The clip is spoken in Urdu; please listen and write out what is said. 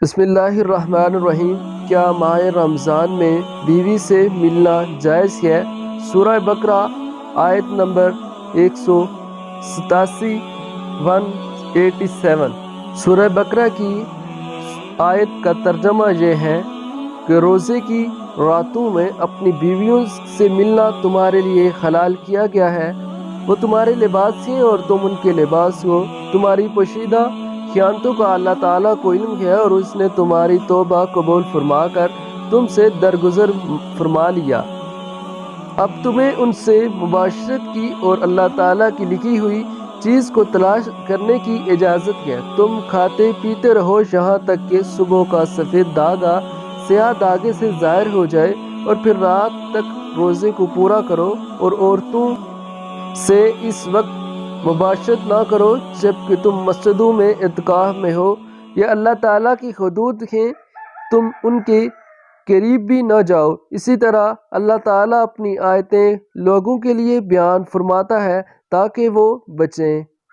بسم اللہ الرحمن الرحیم۔ کیا ماہ رمضان میں بیوی سے ملنا جائز ہے؟ سورہ بقرہ آیت نمبر 187 187۔ سورہ بقرہ کی آیت کا ترجمہ یہ ہے کہ روزے کی راتوں میں اپنی بیویوں سے ملنا تمہارے لیے حلال کیا گیا ہے۔ وہ تمہارے لباس ہیں اور تم ان کے لباس ہو۔ تمہاری پوشیدہ خیانتوں کا اللہ تعالیٰ کو علم ہے اور اس نے تمہاری توبہ قبول فرما کر تم سے درگزر فرما لیا۔ اب تمہیں ان سے مباشرت کی اور اللہ تعالیٰ کی لکھی ہوئی چیز کو تلاش کرنے کی اجازت ہے۔ تم کھاتے پیتے رہو یہاں تک کہ صبح کا سفید دھاگا سیاہ دھاگے سے ظاہر ہو جائے، اور پھر رات تک روزے کو پورا کرو، اور عورتوں سے اس وقت مباشرت نہ کرو جبکہ تم مسجدوں میں اعتکاف میں ہو۔ یہ اللہ تعالیٰ کی حدود ہیں، تم ان کے قریب بھی نہ جاؤ۔ اسی طرح اللہ تعالیٰ اپنی آیتیں لوگوں کے لیے بیان فرماتا ہے تاکہ وہ بچیں۔